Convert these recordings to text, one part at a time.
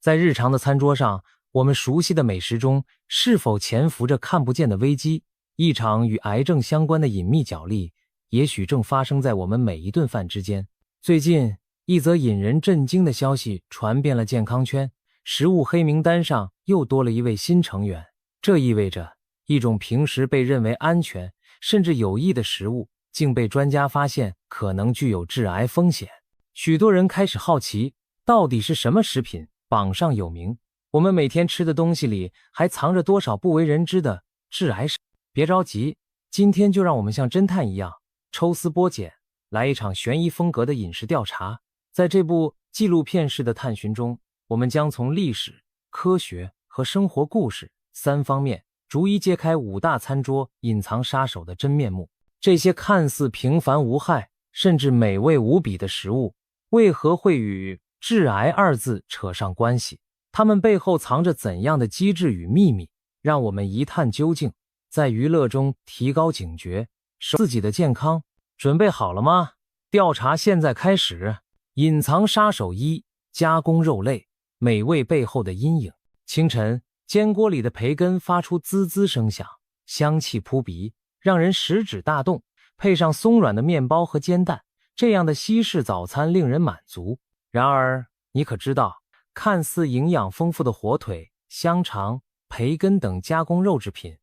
在日常的餐桌上，我们熟悉的美食中，是否潜伏着看不见的危机？一场与癌症相关的隐秘角力，也许正发生在我们每一顿饭之间。最近，一则引人震惊的消息传遍了健康圈，食物黑名单上又多了一位新成员。这意味着，一种平时被认为安全甚至有益的食物，竟被专家发现可能具有致癌风险。许多人开始好奇，到底是什么食品榜上有名？我们每天吃的东西里还藏着多少不为人知的致癌食？别着急，今天就让我们像侦探一样抽丝剥茧，来一场悬疑风格的饮食调查。在这部纪录片式的探寻中，我们将从历史、科学和生活故事3方面逐一揭开5大餐桌隐藏杀手的真面目。这些看似平凡无害，甚至美味无比的食物，为何会与致癌2字扯上关系？它们背后藏着怎样的机制与秘密？让我们一探究竟，在娱乐中提高警觉，守自己的健康。准备好了吗？调查现在开始。隐藏杀手1：加工肉类，美味背后的阴影。清晨，煎锅里的培根发出滋滋声响，香气扑鼻，让人食指大动。配上松软的面包和煎蛋，这样的西式早餐令人满足。然而，你可知道，看似营养丰富的火腿、香肠、培根等加工肉制品，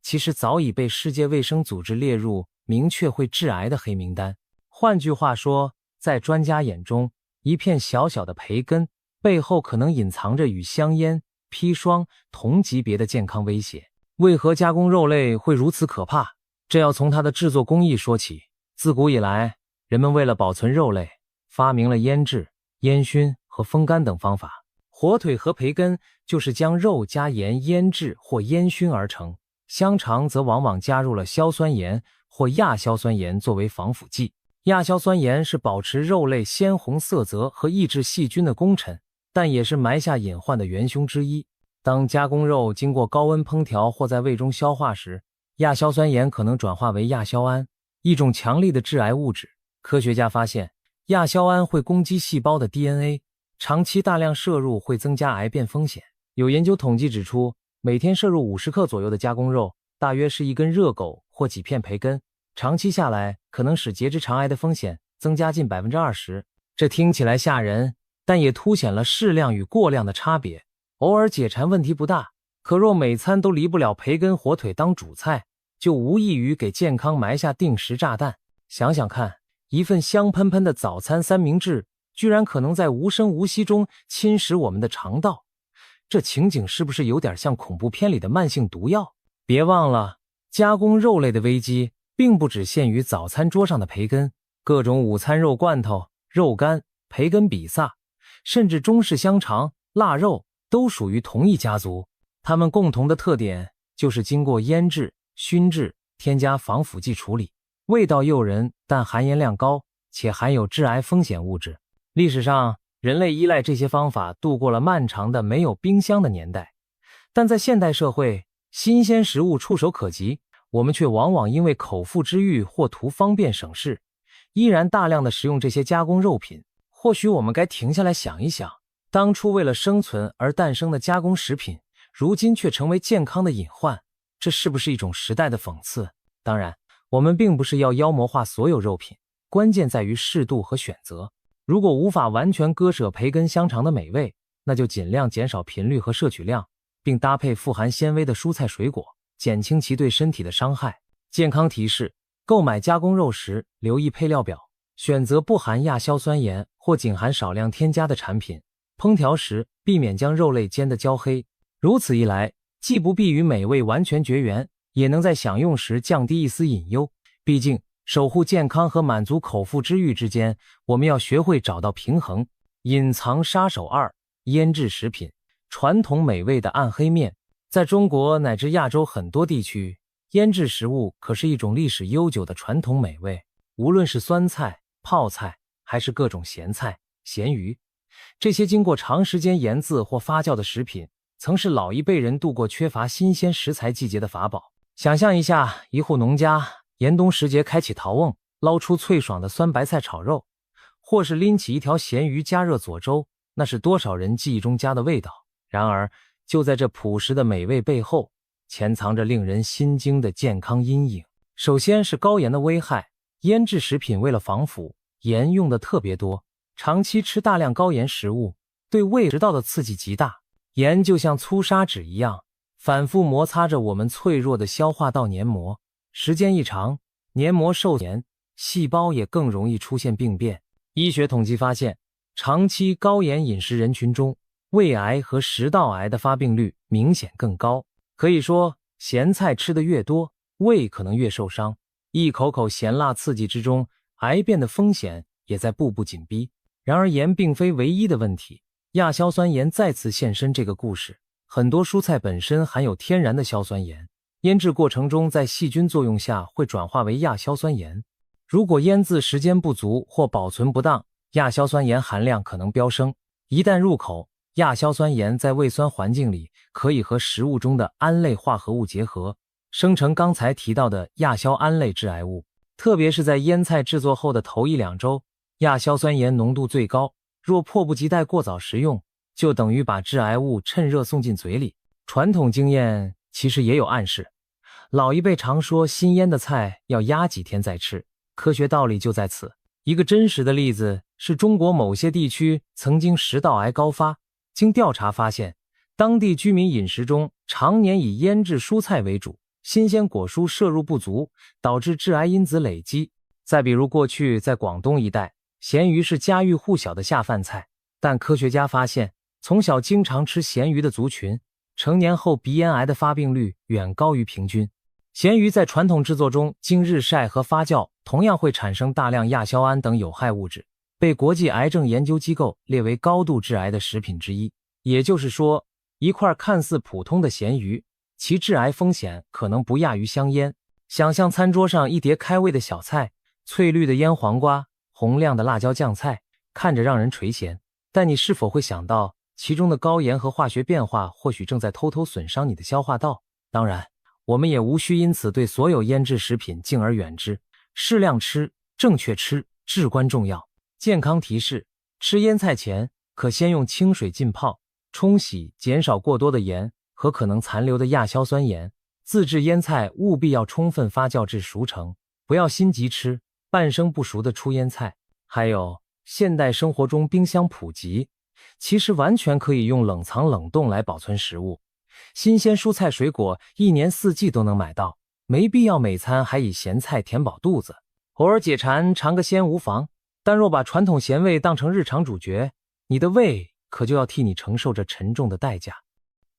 其实早已被世界卫生组织列入明确会致癌的黑名单。换句话说，在专家眼中，一片小小的培根背后可能隐藏着与香烟、砒霜同级别的健康威胁。为何加工肉类会如此可怕？这要从它的制作工艺说起。自古以来，人们为了保存肉类，发明了腌制、烟熏和风干等方法。火腿和培根就是将肉加盐腌制或烟熏而成，香肠则往往加入了硝酸盐或亚硝酸盐作为防腐剂。亚硝酸盐是保持肉类鲜红色泽和抑制细菌的功臣，但也是埋下隐患的元凶之一。当加工肉经过高温烹调或在胃中消化时，亚硝酸盐可能转化为亚硝胺，一种强力的致癌物质。科学家发现，亚硝胺会攻击细胞的 DNA， 长期大量摄入会增加癌变风险。有研究统计指出，每天摄入50克左右的加工肉，大约是一根热狗或几片培根，长期下来可能使结直肠癌的风险增加近 20%。 这听起来吓人，但也凸显了适量与过量的差别。偶尔解馋问题不大，可若每餐都离不了培根火腿当主菜，就无异于给健康埋下定时炸弹。想想看，一份香喷喷的早餐三明治，居然可能在无声无息中侵蚀我们的肠道，这情景是不是有点像恐怖片里的慢性毒药？别忘了，加工肉类的危机并不只限于早餐桌上的培根，各种午餐肉罐头、肉干、培根比萨，甚至中式香肠、腊肉都属于同一家族。它们共同的特点就是经过腌制、熏制，添加防腐剂处理，味道诱人，但含盐量高，且含有致癌风险物质。历史上，人类依赖这些方法度过了漫长的没有冰箱的年代。但在现代社会，新鲜食物触手可及，我们却往往因为口腹之欲或图方便省事，依然大量的食用这些加工肉品。或许我们该停下来想一想，当初为了生存而诞生的加工食品，如今却成为健康的隐患，这是不是一种时代的讽刺？当然，我们并不是要妖魔化所有肉品，关键在于适度和选择。如果无法完全割舍培根香肠的美味，那就尽量减少频率和摄取量，并搭配富含纤维的蔬菜水果，减轻其对身体的伤害。健康提示：购买加工肉时，留意配料表，选择不含亚硝酸盐或仅含少量添加的产品。烹调时，避免将肉类煎得焦黑。如此一来，既不必与美味完全绝缘，也能在享用时降低一丝隐忧。毕竟，守护健康和满足口腹之欲之间，我们要学会找到平衡。隐藏杀手2：腌制食品，传统美味的暗黑面。在中国乃至亚洲很多地区，腌制食物可是一种历史悠久的传统美味。无论是酸菜、泡菜，还是各种咸菜、咸鱼，这些经过长时间腌制或发酵的食品，曾是老一辈人度过缺乏新鲜食材季节的法宝。想象一下，一户农家严冬时节开启陶瓮，捞出脆爽的酸白菜炒肉，或是拎起一条咸鱼加热佐粥，那是多少人记忆中家的味道。然而，就在这朴实的美味背后，潜藏着令人心惊的健康阴影。首先是高盐的危害，腌制食品为了防腐，盐用的特别多，长期吃大量高盐食物，对胃食道的刺激极大。盐就像粗砂纸一样，反复摩擦着我们脆弱的消化道黏膜，时间一长，黏膜受盐，细胞也更容易出现病变。医学统计发现，长期高盐饮食人群中，胃癌和食道癌的发病率明显更高。可以说，咸菜吃得越多，胃可能越受伤。一口口咸辣刺激之中，癌变的风险也在步步紧逼。然而盐并非唯一的问题，亚硝酸盐再次现身这个故事。很多蔬菜本身含有天然的硝酸盐，腌制过程中在细菌作用下会转化为亚硝酸盐。如果腌制时间不足或保存不当，亚硝酸盐含量可能飙升。一旦入口，亚硝酸盐在胃酸环境里可以和食物中的胺类化合物结合，生成刚才提到的亚硝胺类致癌物。特别是在腌菜制作后的头1-2周，亚硝酸盐浓度最高，若迫不及待过早食用，就等于把致癌物趁热送进嘴里。传统经验其实也有暗示，老一辈常说新腌的菜要压几天再吃，科学道理就在此。一个真实的例子是中国某些地区曾经食道癌高发，经调查发现，当地居民饮食中常年以腌制蔬菜为主，新鲜果蔬摄入不足，导致致癌因子累积。再比如过去在广东一带，咸鱼是家喻户晓的下饭菜，但科学家发现，从小经常吃咸鱼的族群，成年后鼻咽癌的发病率远高于平均。咸鱼在传统制作中经日晒和发酵，同样会产生大量亚硝胺等有害物质，被国际癌症研究机构列为高度致癌的食品之一。也就是说，一块看似普通的咸鱼，其致癌风险可能不亚于香烟。想象餐桌上一碟开胃的小菜，翠绿的腌黄瓜，红亮的辣椒酱菜，看着让人垂涎，但你是否会想到其中的高盐和化学变化或许正在偷偷损伤你的消化道？当然，我们也无需因此对所有腌制食品敬而远之，适量吃，正确吃至关重要。健康提示：吃腌菜前可先用清水浸泡，冲洗，减少过多的盐和可能残留的亚硝酸盐。自制腌菜务必要充分发酵至熟成，不要心急吃半生不熟的粗腌菜。还有，现代生活中冰箱普及，其实完全可以用冷藏冷冻来保存食物。新鲜蔬菜水果一年四季都能买到，没必要每餐还以咸菜填饱肚子。偶尔解馋尝个鲜无妨，但若把传统咸味当成日常主角，你的胃可就要替你承受着沉重的代价。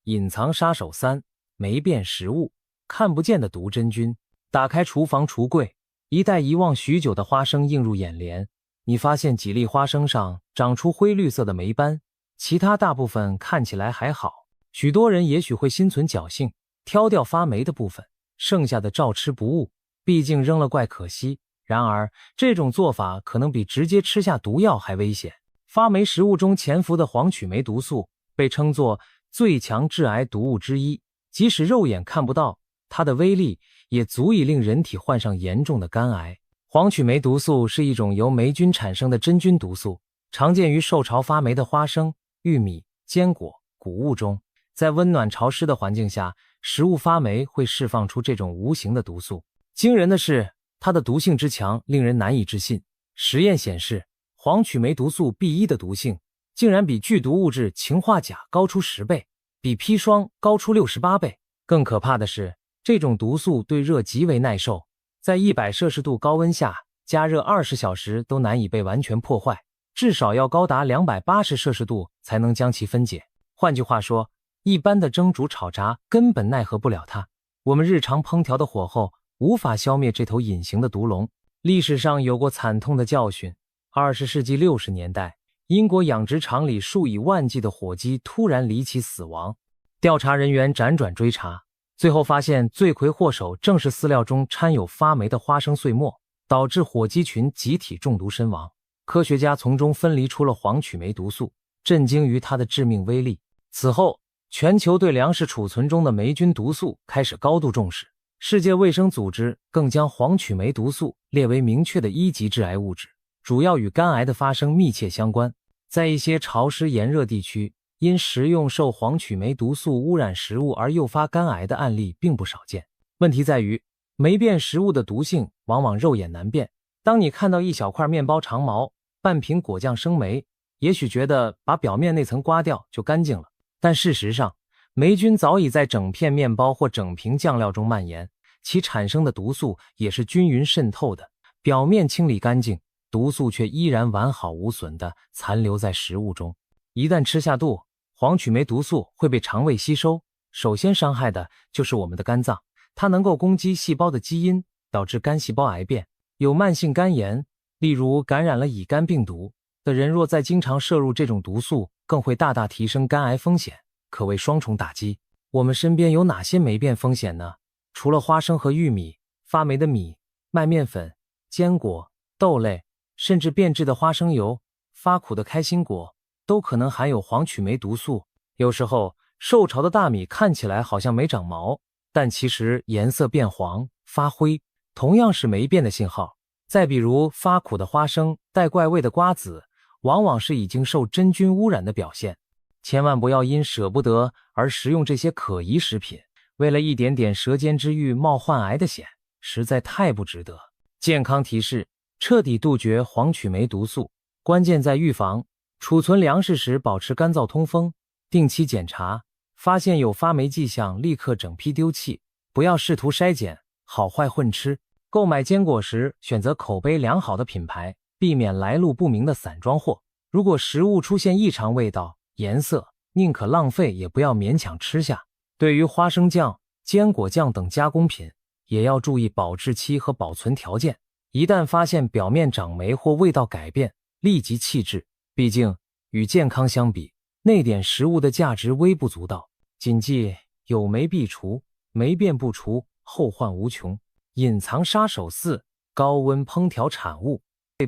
隐藏杀手3：霉变食物，看不见的毒真菌。打开厨房橱柜，一袋遗忘许久的花生映入眼帘，你发现几粒花生上长出灰绿色的霉斑，其他大部分看起来还好。许多人也许会心存侥幸，挑掉发霉的部分，剩下的照吃不误，毕竟扔了怪可惜。然而，这种做法可能比直接吃下毒药还危险。发霉食物中潜伏的黄曲霉毒素被称作最强致癌毒物之一，即使肉眼看不到，它的威力也足以令人体患上严重的肝癌。黄曲霉毒素是一种由霉菌产生的真菌毒素，常见于受潮发霉的花生、玉米、坚果、谷物中。在温暖潮湿的环境下，食物发霉会释放出这种无形的毒素。惊人的是，它的毒性之强令人难以置信。实验显示，黄曲霉毒素 B1 的毒性竟然比剧毒物质氰化钾高出10倍，比砒霜高出68倍。更可怕的是，这种毒素对热极为耐受，在100摄氏度高温下加热20小时都难以被完全破坏，至少要高达280摄氏度才能将其分解。换句话说，一般的蒸煮炒炸根本奈何不了它。我们日常烹调的火候无法消灭这头隐形的毒龙。历史上有过惨痛的教训。20世纪60年代，英国养殖场里数以万计的火鸡突然离奇死亡。调查人员辗转追查，最后发现罪魁祸首正是饲料中掺有发霉的花生碎末，导致火鸡群集体中毒身亡。科学家从中分离出了黄曲霉毒素，震惊于它的致命威力。此后，全球对粮食储存中的霉菌毒素开始高度重视，世界卫生组织更将黄曲霉毒素列为明确的1级致癌物质，主要与肝癌的发生密切相关。在一些潮湿炎热地区，因食用受黄曲霉毒素污染食物而诱发肝癌的案例并不少见。问题在于，霉变食物的毒性往往肉眼难辨。当你看到一小块面包长毛，半瓶果酱生霉，也许觉得把表面那层刮掉就干净了，但事实上，霉菌早已在整片面包或整瓶酱料中蔓延，其产生的毒素也是均匀渗透的。表面清理干净，毒素却依然完好无损地残留在食物中。一旦吃下肚，黄曲霉毒素会被肠胃吸收，首先伤害的就是我们的肝脏，它能够攻击细胞的基因，导致肝细胞癌变。有慢性肝炎，例如感染了乙肝病毒的人，若再经常摄入这种毒素，更会大大提升肝癌风险，可谓双重打击。我们身边有哪些霉变风险呢？除了花生和玉米，发霉的米、麦面粉、坚果、豆类，甚至变质的花生油、发苦的开心果，都可能含有黄曲霉毒素。有时候，受潮的大米看起来好像没长毛，但其实颜色变黄、发灰，同样是霉变的信号。再比如发苦的花生、带怪味的瓜子，往往是已经受真菌污染的表现。千万不要因舍不得而食用这些可疑食品，为了一点点舌尖之欲冒患癌的险，实在太不值得。健康提示：彻底杜绝黄曲霉毒素，关键在预防。储存粮食时保持干燥通风，定期检查，发现有发霉迹象立刻整批丢弃，不要试图筛检，好坏混吃。购买坚果时选择口碑良好的品牌，避免来路不明的散装货。如果食物出现异常味道、颜色，宁可浪费也不要勉强吃下。对于花生酱、坚果酱等加工品，也要注意保质期和保存条件。一旦发现表面长霉或味道改变，立即弃置。毕竟与健康相比，那点食物的价值微不足道。谨记有霉必除，霉变不除，后患无穷。隐藏杀手4：高温烹调产物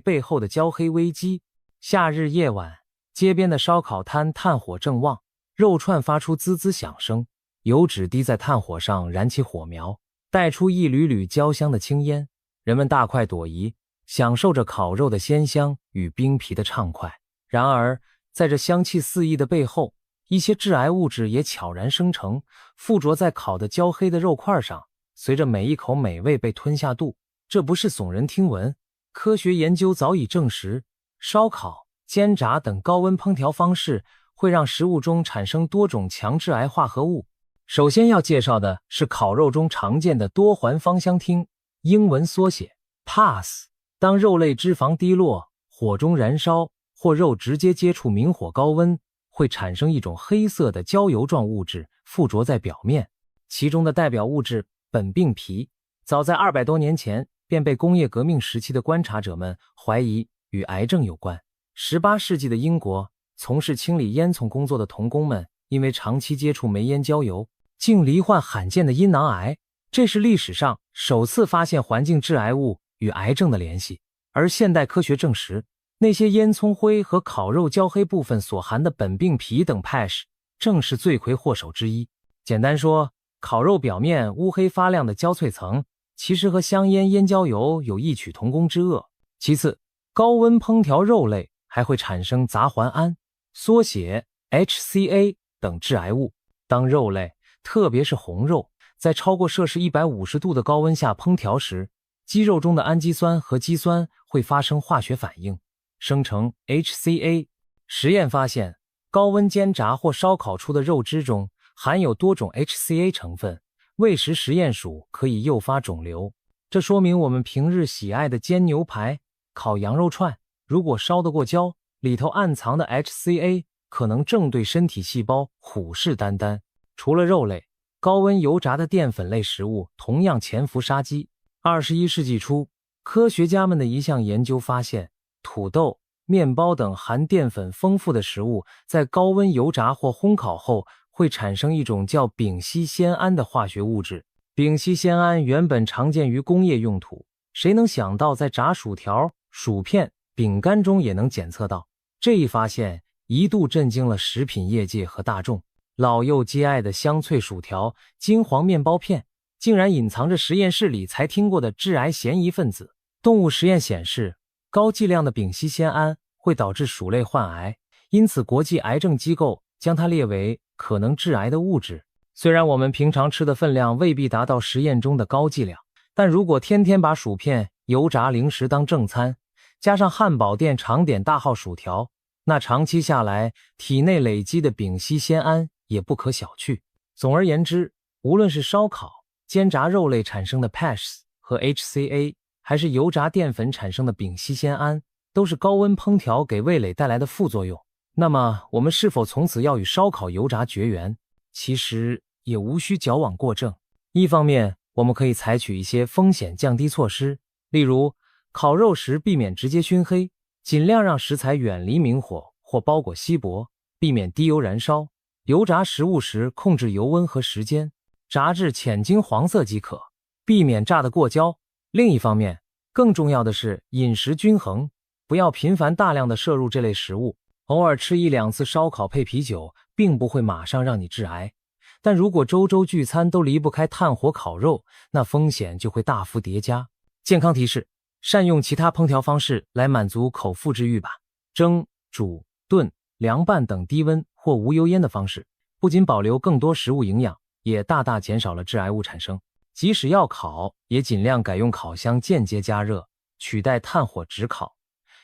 背后的焦黑危机。夏日夜晚，街边的烧烤摊炭火正旺，肉串发出滋滋响声，油脂滴在炭火上燃起火苗，带出一缕缕焦香的青烟。人们大快朵颐，享受着烤肉的鲜香与冰皮的畅快。然而，在这香气四溢的背后，一些致癌物质也悄然生成，附着在烤得焦黑的肉块上，随着每一口美味被吞下肚。这不是耸人听闻，科学研究早已证实，烧烤、煎炸等高温烹调方式会让食物中产生多种强致癌化合物。首先要介绍的是烤肉中常见的多环芳香烃，英文缩写 PAS。 当肉类脂肪滴落，火中燃烧，或肉直接接触明火高温，会产生一种黑色的焦油状物质附着在表面。其中的代表物质苯并芘，早在200多年前便被工业革命时期的观察者们怀疑与癌症有关。18世纪的英国，从事清理烟囱工作的童工们因为长期接触煤烟焦油，竟罹患罕见的阴囊癌。这是历史上首次发现环境致癌物与癌症的联系。而现代科学证实，那些烟囱灰和烤肉焦黑部分所含的苯并芘等 PAS 正是罪魁祸首之一。简单说，烤肉表面乌黑发亮的焦脆层，其实和香烟烟焦油有异曲同工之恶。其次，高温烹调肉类还会产生杂环胺，缩写 HCA 等致癌物。当肉类，特别是红肉，在超过摄氏150度的高温下烹调时，肌肉中的氨基酸和肌酸会发生化学反应，生成 HCA。 实验发现，高温煎炸或烧烤出的肉汁中含有多种 HCA 成分，喂食实验鼠可以诱发肿瘤。这说明我们平日喜爱的煎牛排、烤羊肉串，如果烧得过焦，里头暗藏的 HCA 可能正对身体细胞虎视眈眈。除了肉类，高温油炸的淀粉类食物同样潜伏杀机。21世纪初，科学家们的一项研究发现，土豆、面包等含淀粉丰富的食物在高温油炸或烘烤后会产生一种叫丙烯酰胺的化学物质。丙烯酰胺原本常见于工业用途，谁能想到在炸薯条、薯片、饼干中也能检测到。这一发现一度震惊了食品业界和大众。老幼皆爱的香脆薯条、金黄面包片，竟然隐藏着实验室里才听过的致癌嫌疑分子。动物实验显示，高剂量的丙烯酰胺会导致鼠类患癌，因此国际癌症机构将它列为可能致癌的物质。虽然我们平常吃的分量未必达到实验中的高剂量，但如果天天把薯片、油炸零食当正餐，加上汉堡店常点大号薯条，那长期下来体内累积的丙烯酰胺也不可小觑。总而言之，无论是烧烤、煎炸肉类产生的 PASH 和 HCA， 还是油炸淀粉产生的丙烯酰胺，都是高温烹调给味蕾带来的副作用。那么我们是否从此要与烧烤油炸绝缘？其实也无需矫枉过正。一方面，我们可以采取一些风险降低措施，例如烤肉时避免直接熏黑，尽量让食材远离明火或包裹稀薄，避免低油燃烧。油炸食物时控制油温和时间，炸至浅金黄色即可，避免炸得过焦。另一方面，更重要的是饮食均衡，不要频繁大量的摄入这类食物。偶尔吃1-2次烧烤配啤酒，并不会马上让你致癌，但如果周周聚餐都离不开炭火烤肉，那风险就会大幅叠加。健康提示：善用其他烹调方式来满足口腹之欲吧。蒸、煮、炖、凉拌等低温或无油烟的方式，不仅保留更多食物营养，也大大减少了致癌物产生。即使要烤，也尽量改用烤箱间接加热，取代炭火直烤。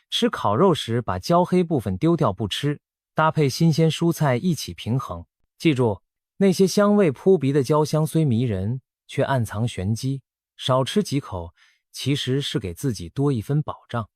吃烤肉时把焦黑部分丢掉不吃，搭配新鲜蔬菜一起平衡。记住，那些香味扑鼻的焦香虽迷人，却暗藏玄机，少吃几口其实是给自己多一分保障。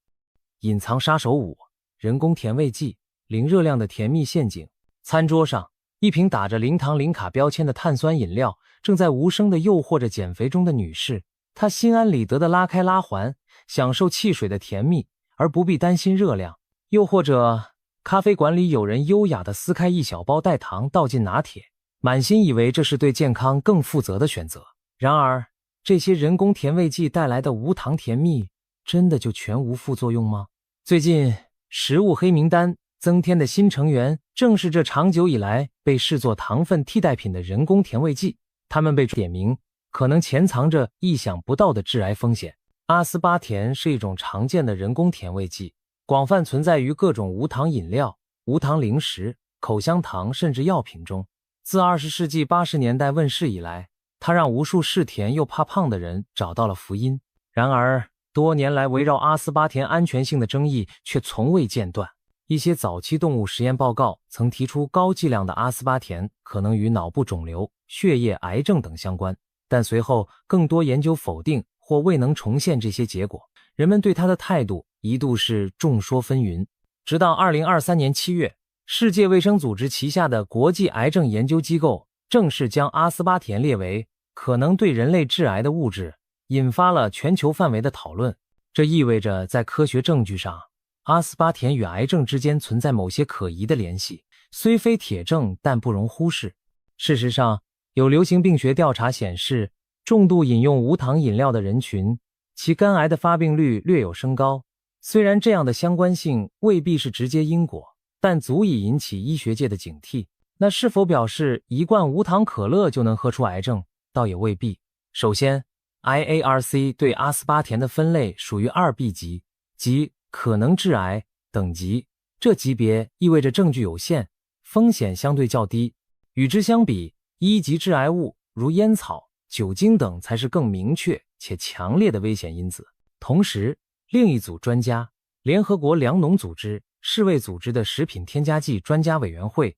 隐藏杀手5：人工甜味剂，零热量的甜蜜陷阱。餐桌上，一瓶打着零糖零卡标签的碳酸饮料正在无声地诱惑着减肥中的女士，她心安理得地拉开拉环，享受汽水的甜蜜，而不必担心热量。又或者咖啡馆里有人优雅地撕开一小包代糖倒进拿铁，满心以为这是对健康更负责的选择。然而这些人工甜味剂带来的无糖甜蜜真的就全无副作用吗？最近食物黑名单增添的新成员正是这长久以来被视作糖分替代品的人工甜味剂，它们被点名可能潜藏着意想不到的致癌风险。阿斯巴甜是一种常见的人工甜味剂，广泛存在于各种无糖饮料、无糖零食、口香糖甚至药品中。自20世纪80年代问世以来，它让无数嗜甜又怕胖的人找到了福音。然而多年来围绕阿斯巴甜安全性的争议却从未间断。一些早期动物实验报告曾提出高剂量的阿斯巴甜可能与脑部肿瘤、血液癌症等相关，但随后更多研究否定或未能重现这些结果。人们对它的态度一度是众说纷纭，直到2023年7月，世界卫生组织旗下的国际癌症研究机构正式将阿斯巴甜列为可能对人类致癌的物质，引发了全球范围的讨论。这意味着在科学证据上，阿斯巴甜与癌症之间存在某些可疑的联系，虽非铁证，但不容忽视。事实上，有流行病学调查显示，重度饮用无糖饮料的人群，其肝癌的发病率略有升高。虽然这样的相关性未必是直接因果，但足以引起医学界的警惕。那是否表示一罐无糖可乐就能喝出癌症？倒也未必。首先， IARC 对阿斯巴甜的分类属于2B 级，即可能致癌等级，这级别意味着证据有限，风险相对较低。与之相比，1级致癌物如烟草、酒精等才是更明确且强烈的危险因子。同时，另一组专家，联合国粮农组织、世卫组织的食品添加剂专家委员会，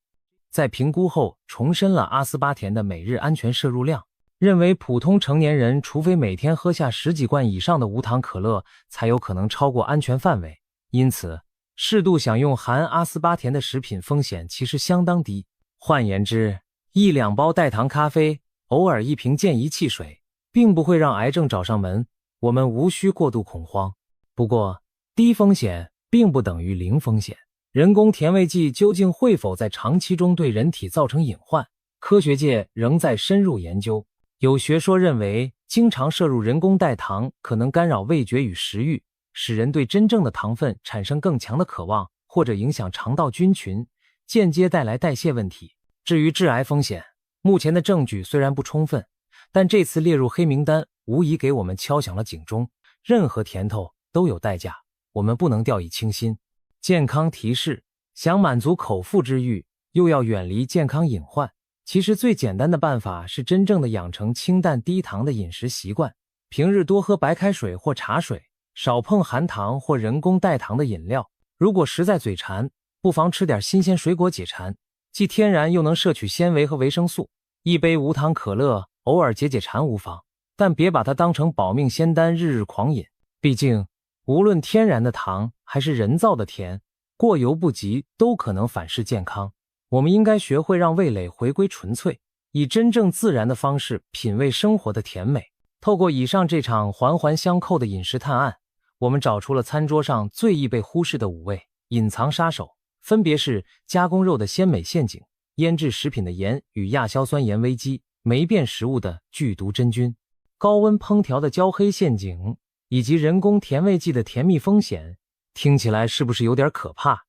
在评估后重申了阿斯巴甜的每日安全摄入量，认为普通成年人除非每天喝下10几罐以上的无糖可乐，才有可能超过安全范围。因此，适度享用含阿斯巴甜的食品风险其实相当低。换言之，1-2包代糖咖啡，偶尔一瓶健怡汽水，并不会让癌症找上门，我们无需过度恐慌。不过，低风险并不等于零风险。人工甜味剂究竟会否在长期中对人体造成隐患？科学界仍在深入研究。有学说认为，经常摄入人工代糖可能干扰味觉与食欲，使人对真正的糖分产生更强的渴望，或者影响肠道菌群，间接带来代谢问题。至于致癌风险，目前的证据虽然不充分，但这次列入黑名单无疑给我们敲响了警钟。任何甜头都有代价，我们不能掉以轻心。健康提示：想满足口腹之欲，又要远离健康隐患，其实最简单的办法是真正的养成清淡低糖的饮食习惯，平日多喝白开水或茶水，少碰含糖或人工代糖的饮料。如果实在嘴馋，不妨吃点新鲜水果解馋，既天然又能摄取纤维和维生素。一杯无糖可乐偶尔解解馋无妨，但别把它当成保命仙丹日日狂饮。毕竟无论天然的糖还是人造的甜，过犹不及都可能反噬健康。我们应该学会让味蕾回归纯粹，以真正自然的方式品味生活的甜美。透过以上这场环环相扣的饮食探案，我们找出了餐桌上最易被忽视的5位隐藏杀手，分别是加工肉的鲜美陷阱、腌制食品的盐与亚硝酸盐危机、霉变食物的剧毒真菌、高温烹调的焦黑陷阱，以及人工甜味剂的甜蜜风险。听起来是不是有点可怕？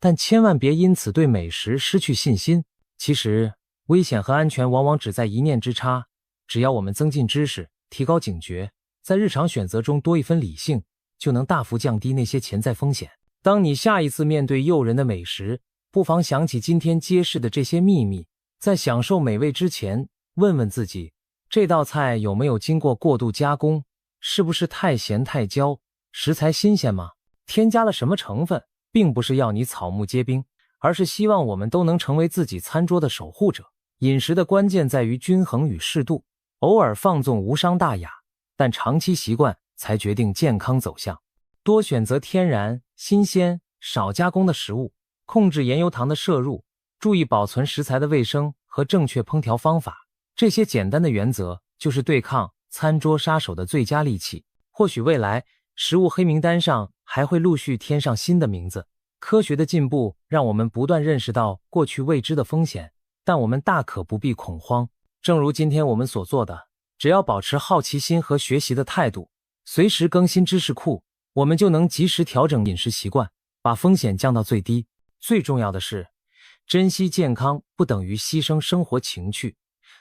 但千万别因此对美食失去信心。其实危险和安全往往只在一念之差，只要我们增进知识，提高警觉，在日常选择中多一分理性，就能大幅降低那些潜在风险。当你下一次面对诱人的美食，不妨想起今天揭示的这些秘密，在享受美味之前，问问自己，这道菜有没有经过过度加工？是不是太咸太焦？食材新鲜吗？添加了什么成分？并不是要你草木皆兵，而是希望我们都能成为自己餐桌的守护者。饮食的关键在于均衡与适度，偶尔放纵无伤大雅，但长期习惯才决定健康走向。多选择天然、新鲜、少加工的食物，控制盐油糖的摄入，注意保存食材的卫生和正确烹调方法。这些简单的原则就是对抗餐桌杀手的最佳利器。或许未来食物黑名单上还会陆续添上新的名字。科学的进步让我们不断认识到过去未知的风险，但我们大可不必恐慌。正如今天我们所做的，只要保持好奇心和学习的态度，随时更新知识库，我们就能及时调整饮食习惯，把风险降到最低。最重要的是，珍惜健康不等于牺牲生活情趣。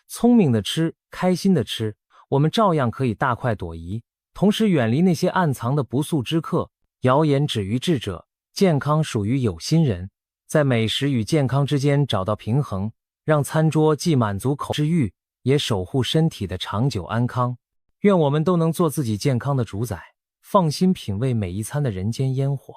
聪明的吃，开心的吃，我们照样可以大快朵颐，同时远离那些暗藏的不速之客。谣言止于智者，健康属于有心人。在美食与健康之间找到平衡，让餐桌既满足口之欲，也守护身体的长久安康。愿我们都能做自己健康的主宰，放心品味每一餐的人间烟火。